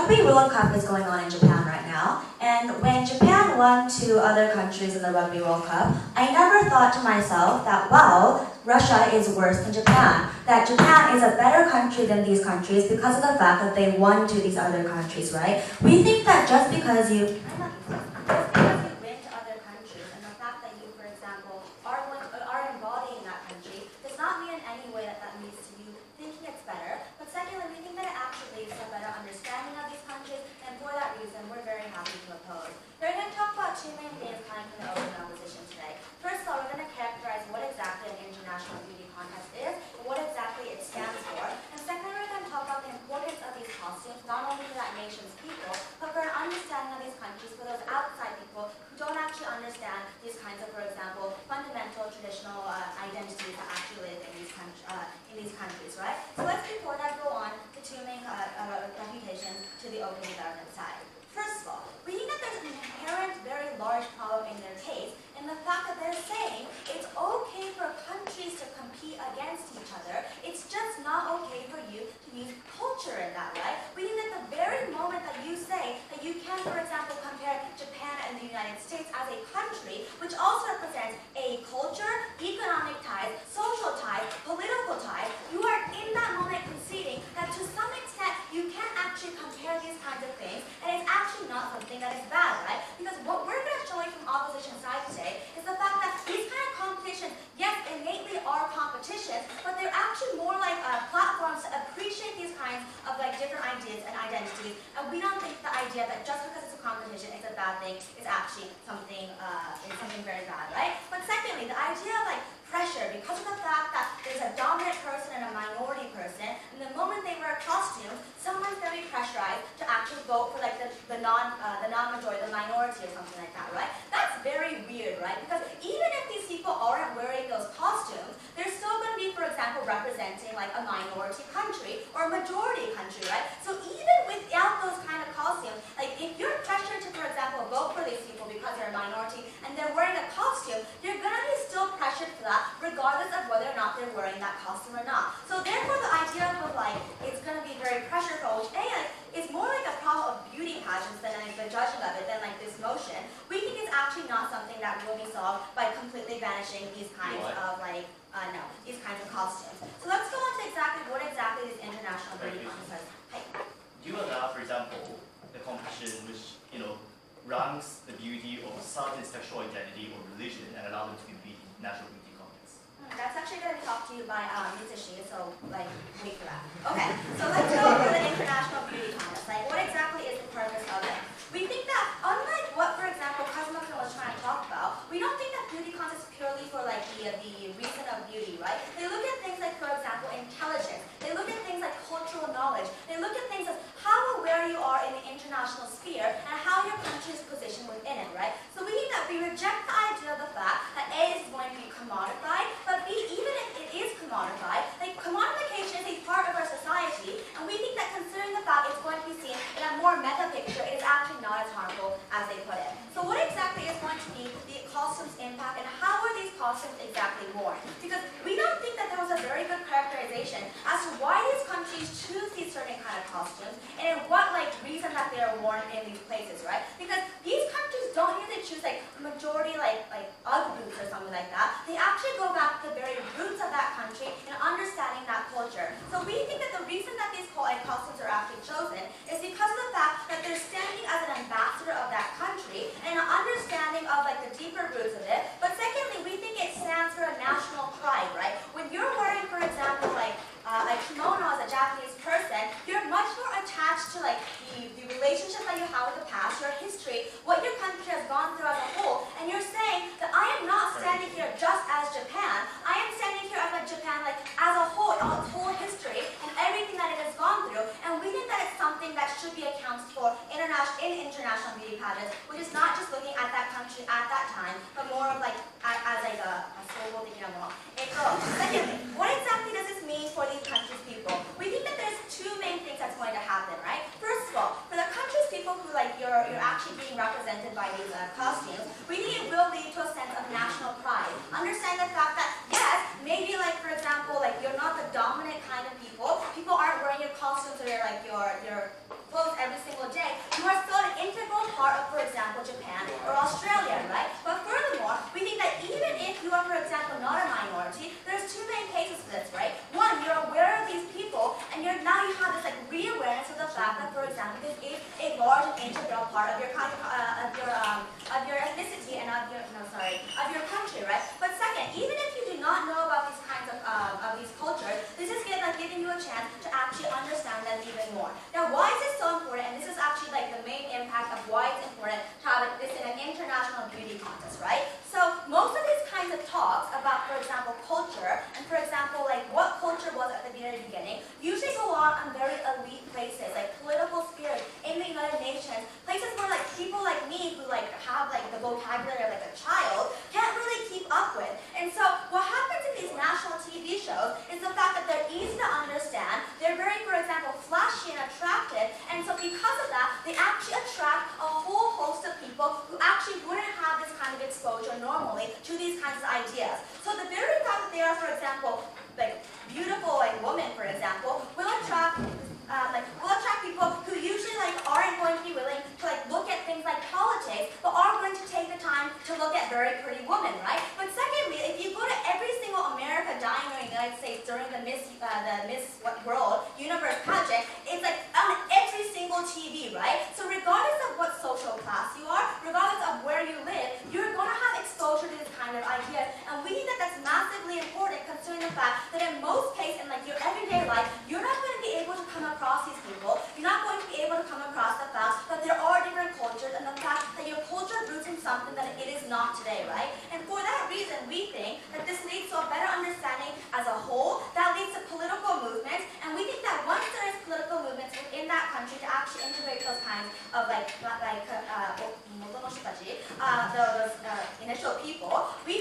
Rugby World Cup is going on in Japan right now, and when Japan won to other countries in the Rugby World Cup, I never thought to myself that, wow, Russia is worse than Japan, that Japan is a better country than these countries because of the fact that they won to these other countries, right? We think that just because you win to other countries and the fact that you, for example, are embodying that country does not mean in any way that that leads to you thinking it's better. But secondly, we think that it actually leads to a better understanding of these countries, and for that reason, we're very happy to oppose. We're going to talk about two main things coming from the open opposition today. First of all, we're going to characterize what exactly an international beauty contest is, and what exactly it stands for. And secondly, we're going to talk about the importance of these costumes, not only for that nation's people, but for an understanding of these countries for those outside people who don't actually understand these kinds of, for example, fundamental traditional identities that actually live in these countries, right? So let's before that go on to two main reputations to the opening government side. First of all, we think that there's an inherent, very large problem in their case in the fact that they're saying it's okay for countries to compete against each other. It's just not okay for you to use culture in that way. We think that the very moment that you say that you can, for example, compare Japan and the United States as a country, which also represents a culture, economic ties, social ties, political ties, you are in that moment conceding that to some extent you can actually compare these kinds of things, and it's actually not something that is bad, right? Because what we're going to show you from opposition side today is the fact that these kind of competitions, yes, innately are competitions, but they're actually more like platforms to appreciate these kinds of like different ideas and identities. And we don't think the idea that just because it's a competition, it's a bad thing, is actually something very bad, right? But secondly, the idea of like pressure, because of the fact that there's a dominant person and a minority person, and the moment they wear costumes, someone's going to be pressurized to actually vote for like the non-majority, the minority or something like that, right? That's very weird, right? Because even if these people aren't wearing those costumes, they're still going to be, for example, representing like a minority country or a majority country, right? So even without those kind of costumes, like if you're pressured to, for example, vote for these people because they're a minority and they're wearing a costume, you're going to be still pressured for that, regardless of whether or not they're wearing that costume or not. So therefore, the idea of like it's going to be very pressureful, which is more like a problem of beauty pageants than like the judging of it, than like this motion. We think it's actually not something that will be solved by completely banishing these kinds of like these kinds of costumes. So let's go on to what exactly these international beauty contests are. Do you allow, for example, the competition which ranks the beauty of a certain sexual identity or religion and allow them to be national beauty? That's actually going to be talked to you by Mitsushi, so like wait for that. Okay, so let's go over the international beauty contest. Like, what exactly is the purpose of it? We think that unlike what, for example, Kazuma-kun was trying to talk about, we don't think that beauty contests purely for like the reason of beauty, right? They look at things like, for example, intelligence. They look at things like cultural knowledge. They look at things as how aware you are in the international sphere and how your country is positioned within it, right? So we think that we reject the idea of the fact that A is going to be commodified, but B, even if it is commodified, like commodification is a part of our society, and we think that considering the fact it's going to be seen in a more meta picture, it is actually not as harmful as they put it. So what exactly is going to be the costumes impact, and how are these costumes exactly worn? Because we don't think that there was a very good characterization as to why these countries choose these certain kind of costumes, and in what like reason that they are worn in these places, right? Because these countries don't usually choose like majority like UGG boots or something like that. They actually go back to the very roots of that country and understanding that culture. So we think that the reason that these costumes are actually chosen is because of the fact that they're standing as an ambassador of that country and an understanding of like the deeper roots of it. But secondly, we think it stands for a national pride, right? When you're wearing, for example, like a kimono as a Japanese person, you're much more attached to like the relationship that you have with the past, your history, what your country has gone through as a whole, and you're saying that I am not standing here just as Japan, I am standing here as like Japan like as a whole, its whole history and everything that it has gone through, and we think that it's something that should be accounted for in international beauty pageants, which is not just looking at that country at that time, but more of like as like a global thing. Secondly, what exactly does this mean for these countries' people? We think that there's two main things that's going to happen, right? First of all, for the countries' people who like you're actually being represented by these costumes, we think it will lead to a sense of national pride. Understand the fact that yes, maybe like for example, like you're not the dominant kind of people. People aren't wearing your costumes or your clothes every single day, you are still an integral part of, for example, Japan or Australia, right? But furthermore, we think that even if you are, for example, not a minority, there's two main cases for this, right? One, you're aware of these people, and now you have this like re-awareness of the fact that, for example, this is a large and integral part of your ethnicity and of your country, right? But second, even if you do not know about these kinds of these cultures, this is giving you a chance to actually understand them even more. Now, why is this so important? And this is actually like the main impact of why it's important to have this in an international beauty contest, right? So most of these kinds of talks about, for example, culture, and for example, like what culture was at the very beginning, usually go on very elite places, like political spheres in the United Nations, places where like people like me who like have like the vocabulary of like a child can't really keep up with. And so what happens in these national TV shows is the fact that they're easy to understand, they're very, for example, flashy and attractive, and so because of that, they actually attract a whole host of people who actually wouldn't have this kind of exposure normally to these kinds of ideas. So the very fact that they are, for example, like beautiful like women, for example, will attract people who usually like aren't going to be willing to like look at things like politics, but are going to take the time to look at very pretty women, right? But secondly, if you go to every single America dining room in the United States during the Miss World Universe pageant, it's like on every single TV, right? So regardless of what social class you are, regardless of where you live, you're going to have exposure to this kind of ideas, and we think that that's massively important considering the fact that in most cases, in like your everyday life, you're not going to be able to come across these people. You're not going to be able to come across the fact that there are different cultures and the fact that your culture roots in something that it is not today, right? And for that reason, we think that this leads to a better understanding as a whole, that leads to political movements, and we think that once there is political movements within that country to actually integrate those kinds of those initial people, we